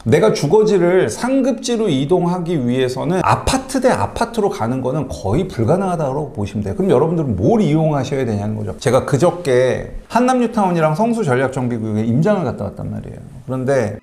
내가 주거지를 상급지로 이동하기 위해서는 아파트 대 아파트로 가는 거는 거의 불가능하다고 보시면 돼요. 그럼 여러분들은 뭘 이용하셔야 되냐는 거죠. 제가 그저께 한남뉴타운이랑 성수전략정비구역에 임장을 갔다 왔단 말이에요. 그런데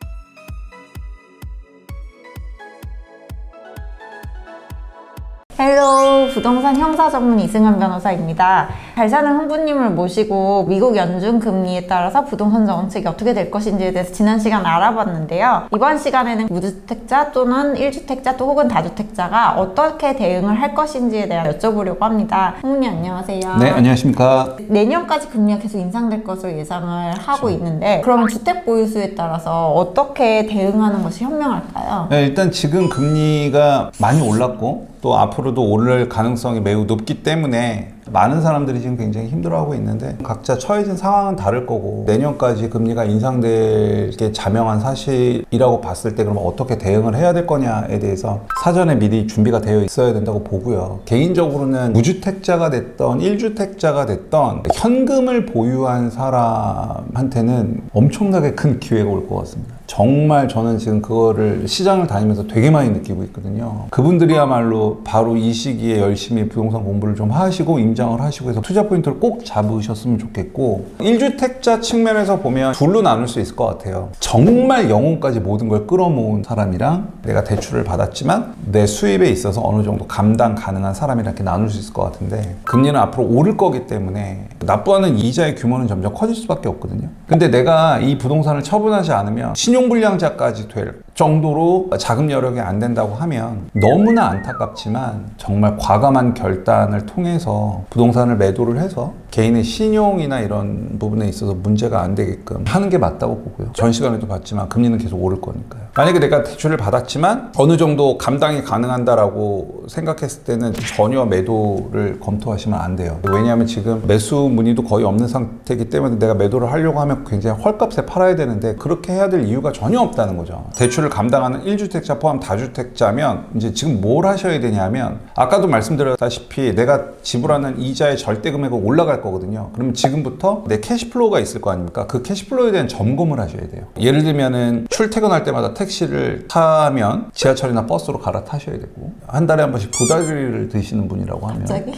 헬로, 부동산 형사 전문 이승환 변호사입니다. 잘 사는 흥부님을 모시고 미국 연준 금리에 따라서 부동산 정책이 어떻게 될 것인지에 대해서 지난 시간에 알아봤는데요. 이번 시간에는 무주택자 또는 1주택자 또 혹은 다주택자가 어떻게 대응을 할 것인지에 대해 여쭤보려고 합니다. 흥부님 안녕하세요. 네, 안녕하십니까. 내년까지 금리가 계속 인상될 것으로 예상을 하고 있는데 그러면 주택 보유수에 따라서 어떻게 대응하는 것이 현명할까요? 네, 일단 지금 금리가 많이 올랐고 또 앞으로도 오를 가능성이 매우 높기 때문에 많은 사람들이 지금 굉장히 힘들어하고 있는데 각자 처해진 상황은 다를 거고 내년까지 금리가 인상될 게 자명한 사실이라고 봤을 때 그러면 어떻게 대응을 해야 될 거냐에 대해서 사전에 미리 준비가 되어 있어야 된다고 보고요. 개인적으로는 무주택자가 됐던 1주택자가 됐던 현금을 보유한 사람한테는 엄청나게 큰 기회가 올 것 같습니다. 정말 저는 지금 그거를 시장을 다니면서 되게 많이 느끼고 있거든요. 그분들이야말로 바로 이 시기에 열심히 부동산 공부를 좀 하시고 임장을 하시고 해서 투자 포인트를 꼭 잡으셨으면 좋겠고 1주택자 측면에서 보면 둘로 나눌 수 있을 것 같아요. 정말 영혼까지 모든 걸 끌어모은 사람이랑 내가 대출을 받았지만 내 수입에 있어서 어느 정도 감당 가능한 사람이랑 이렇게 나눌 수 있을 것 같은데 금리는 앞으로 오를 거기 때문에 납부하는 이자의 규모는 점점 커질 수밖에 없거든요. 근데 내가 이 부동산을 처분하지 않으면 신용불량자까지 될 정도로 자금 여력이 안 된다고 하면 너무나 안타깝지만 정말 과감한 결단을 통해서 부동산을 매도를 해서 개인의 신용이나 이런 부분에 있어서 문제가 안 되게끔 하는 게 맞다고 보고요. 전 시간에도 봤지만 금리는 계속 오를 거니까요. 만약에 내가 대출을 받았지만 어느 정도 감당이 가능한다라고 생각했을 때는 전혀 매도를 검토하시면 안 돼요. 왜냐하면 지금 매수 문의도 거의 없는 상태이기 때문에 내가 매도를 하려고 하면 굉장히 헐값에 팔아야 되는데 그렇게 해야 될 이유가 전혀 없다는 거죠. 대출을 감당하는 1주택자 포함 다주택자면 이제 지금 뭘 하셔야 되냐면 아까도 말씀드렸다시피 내가 지불하는 이자의 절대 금액은 올라갈 거거든요. 그러면 지금부터 내 캐시플로우가 있을 거 아닙니까? 그 캐시플로우에 대한 점검을 하셔야 돼요. 예를 들면은 출퇴근할 때마다 택시를 타면 지하철이나 버스로 갈아타셔야 되고 한 달에 한 번씩 도다리를 드시는 분이라고 하면 갑자기?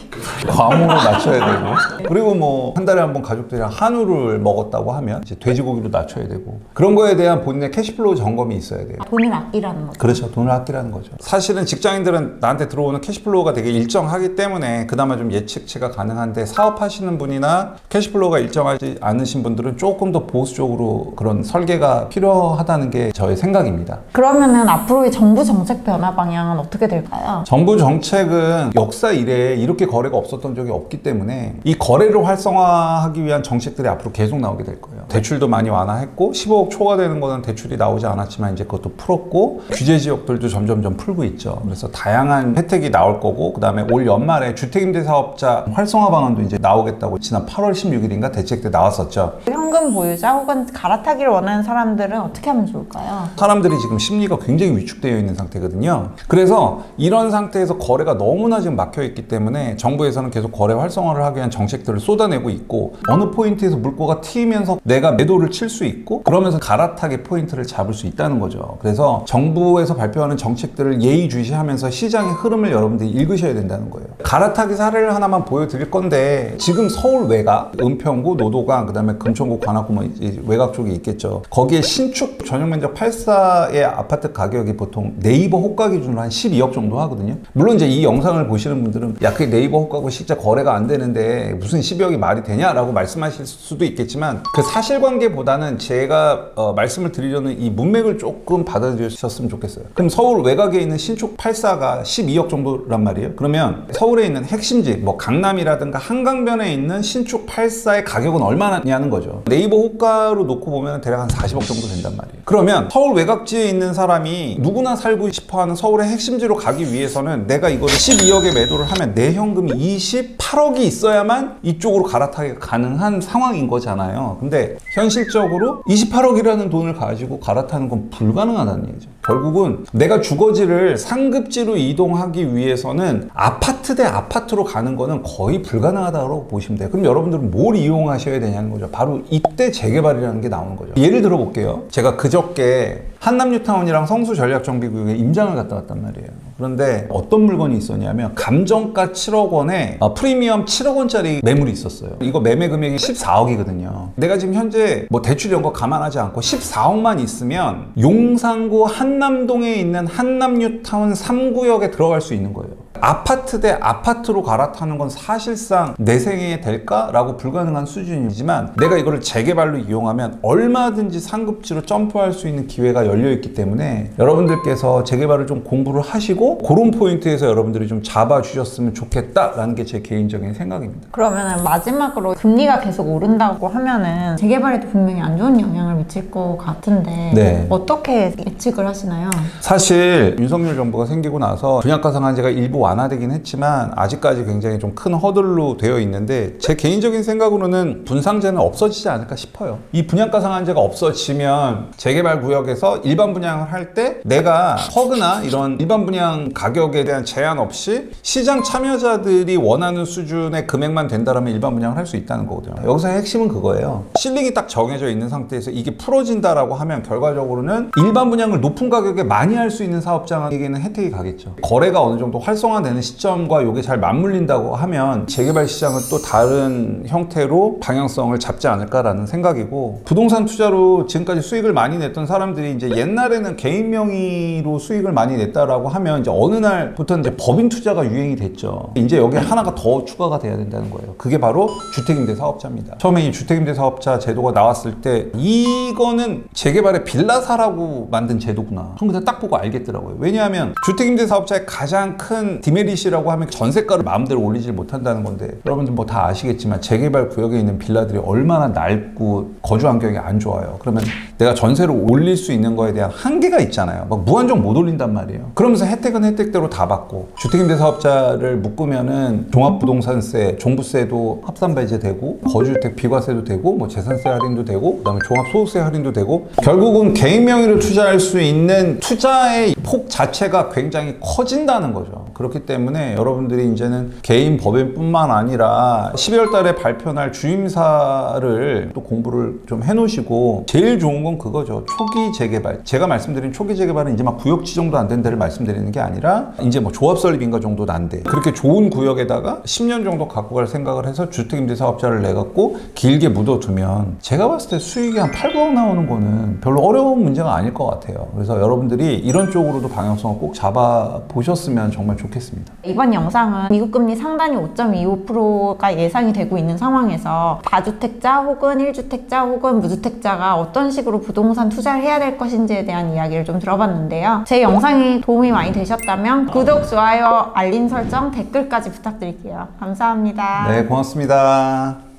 과음으로 낮춰야 되고 그리고 뭐 한 달에 한 번 가족들이랑 한우를 먹었다고 하면 이제 돼지고기로 낮춰야 되고 그런 거에 대한 본인의 캐시플로우 점검이 있어야 돼요. 돈을 아끼라는 거죠. 그렇죠. 돈을 아끼라는 거죠. 사실은 직장인들은 나한테 들어오는 캐시플로우가 되게 일정하기 때문에 그나마 좀 예측치가 가능한데 사업하시는 분이나 캐시플로우가 일정하지 않으신 분들은 조금 더 보수적으로 그런 설계가 필요하다는 게 저의 생각입니다. 그러면은 앞으로의 정부 정책 변화 방향은 어떻게 될까요? 정부 정책은 역사 이래에 이렇게 거래가 없었던 적이 없기 때문에 이 거래를 활성화하기 위한 정책들이 앞으로 계속 나오게 될 거예요. 대출도 많이 완화했고 15억 초과되는 거는 대출이 나오지 않았지만 이제 그것도 풀었고 규제 지역들도 점점점 풀고 있죠. 그래서 다양한 혜택이 나올 거고 그 다음에 올 연말에 주택임대사업자 활성화 방안도 이제 나오겠다고 지난 8월 16일인가 대책 때 나왔었죠. 현금 보유자 혹은 갈아타기를 원하는 사람들은 어떻게 하면 좋을까요? 사람들이 지금 심리가 굉장히 위축되어 있는 상태거든요. 그래서 이런 상태에서 거래가 너무나 지금 막혀 있기 때문에 정부에서는 계속 거래 활성화를 하기 위한 정책들을 쏟아내고 있고 어느 포인트에서 물꼬가 트이면서 내가 매도를 칠 수 있고 그러면서 갈아타기 포인트를 잡을 수 있다는 거죠. 그래서 정부에서 발표하는 정책들을 예의주시하면서 시장의 흐름을 여러분들이 읽으셔야 된다는 거예요. 갈아타기 사례를 하나만 보여드릴 건데 지금 서울 외곽, 은평구, 노도강, 그 다음에 금천구, 관악구 뭐 외곽 쪽에 있겠죠. 거기에 신축 전용면적 84의 아파트 가격이 보통 네이버 호가 기준으로 한 12억 정도 하거든요. 물론 이제 이 영상을 보시는 분들은 야 그게 네이버 호가고 실제 거래가 안 되는데 무슨 12억이 말이 되냐라고 말씀하실 수도 있겠지만 그 사실관계보다는 제가 말씀을 드리려는 이 문맥을 조금 받아주셨으면 좋겠어요. 그럼 서울 외곽에 있는 신축 84가 12억 정도란 말이에요. 그러면 서울에 있는 핵심지 뭐 강남이라든가 한강변에 있는 신축 84의 가격은 얼마냐는 거죠. 네이버 호가로 놓고 보면 대략 한 40억 정도 된단 말이에요. 그러면 서울 외곽지에 있는 사람이 누구나 살고 싶어하는 서울의 핵심지로 가기 위해서는 내가 이거를 12억에 매도를 하면 내 현금이 28억이 있어야만 이쪽으로 갈아타기가 가능한 상황인 거잖아요. 근데 현실적으로 28억이라는 돈을 가지고 갈아타는 건 불가능하다는 얘기죠. 결국은 내가 주거지를 상급지로 이동하기 위해서는 아파트 대 아파트로 가는 거는 거의 불가능하다고 보시면 돼요. 그럼 여러분들은 뭘 이용하셔야 되냐는 거죠. 바로 이때 재개발이라는 게 나오는 거죠. 예를 들어 볼게요. 제가 그저께 한남뉴타운이랑 성수전략정비구역에 임장을 갔다 왔단 말이에요. 그런데 어떤 물건이 있었냐면 감정가 7억 원에 프리미엄 7억 원짜리 매물이 있었어요. 이거 매매 금액이 14억이거든요. 내가 지금 현재 뭐 대출 이런 거 감안하지 않고 14억만 있으면 용산구 한남동에 있는 한남뉴타운 3구역에 들어갈 수 있는 거예요. 아파트 대 아파트로 갈아타는 건 사실상 내 생에 될까라고 불가능한 수준이지만 내가 이거를 재개발로 이용하면 얼마든지 상급지로 점프할 수 있는 기회가 열려있기 때문에 여러분들께서 재개발을 좀 공부를 하시고 그런 포인트에서 여러분들이 좀 잡아주셨으면 좋겠다라는 게 제 개인적인 생각입니다. 그러면 마지막으로 금리가 계속 오른다고 하면은 재개발에도 분명히 안 좋은 영향을 미칠 것 같은데 네. 어떻게 예측을 하시나요? 사실 윤석열 정부가 생기고 나서 분양가 상한제가 일부 완화되긴 했지만 아직까지 굉장히 좀 큰 허들로 되어 있는데 제 개인적인 생각으로는 분상제는 없어지지 않을까 싶어요. 이 분양가 상한제가 없어지면 재개발 구역에서 일반 분양을 할 때 내가 허그나 이런 일반 분양 가격에 대한 제한 없이 시장 참여자들이 원하는 수준의 금액만 된다면 일반 분양을 할 수 있다는 거거든요. 여기서 핵심은 그거예요. 실링이 딱 정해져 있는 상태에서 이게 풀어진다라고 하면 결과적으로는 일반 분양을 높은 가격에 많이 할 수 있는 사업장에게는 혜택이 가겠죠. 거래가 어느 정도 활성화되는 시점과 이게 잘 맞물린다고 하면 재개발 시장은 또 다른 형태로 방향성을 잡지 않을까라는 생각이고, 부동산 투자로 지금까지 수익을 많이 냈던 사람들이 이제 옛날에는 개인 명의로 수익을 많이 냈다라고 하면 이제 어느 날부터 이제 법인 투자가 유행이 됐죠. 이제 여기 하나가 더 추가가 돼야 된다는 거예요. 그게 바로 주택임대 사업자입니다. 처음에 이 주택임대 사업자 제도가 나왔을 때 이거는 재개발의 빌라사라고 만든 제도구나. 전 그때 딱 보고 알겠더라고요. 왜냐하면 주택임대 사업자의 가장 큰 디메리시라고 하면 전세가를 마음대로 올리질 못한다는 건데, 여러분들 뭐 다 아시겠지만 재개발 구역에 있는 빌라들이 얼마나 낡고 거주 환경이 안 좋아요. 그러면 내가 전세를 올릴 수 있는 거에 대한 한계가 있잖아요. 막 무한정 못 올린단 말이에요. 그러면서 혜택은 혜택대로 다 받고, 주택임대 사업자를 묶으면은 종합부동산세, 종부세도 합산 배제되고, 거주주택 비과세도 되고, 뭐 재산세 할인도 되고, 그다음에 종합소득세 할인도 되고, 결국은 개인 명의로 투자할 수 있는 투자의 폭 자체가 굉장히 커진다는 거죠. 그렇기 때문에 여러분들이 이제는 개인 법인뿐만 아니라 12월 달에 발표할 주임사를 또 공부를 좀 해놓으시고, 제일 좋은 건 그거죠. 초기 재개발. 제가 말씀드린 초기 재개발은 이제 막 구역지 정도 안 된 데를 말씀드리는 게 아니라 이제 뭐 조합 설립인가 정도 난데, 그렇게 좋은 구역에다가 10년 정도 갖고 갈 생각을 해서 주택임대 사업자를 내갖고 길게 묻어두면 제가 봤을 때 수익이 한 8, 9억 나오는 거는 별로 어려운 문제가 아닐 것 같아요. 그래서 여러분들이 이런 쪽으로도 방향성을 꼭 잡아보셨으면 정말 좋겠습니다. 이번 영상은 미국 금리 상단이 5.25%가 예상이 되고 있는 상황에서 다주택자 혹은 1주택자 혹은 무주택자가 어떤 식으로 부동산 투자를 해야 될 것인지에 대한 이야기를 좀 들어봤는데요. 제 영상이 도움이 많이 되셨다면 구독, 좋아요, 알림 설정, 댓글까지 부탁드릴게요. 감사합니다. 네, 고맙습니다.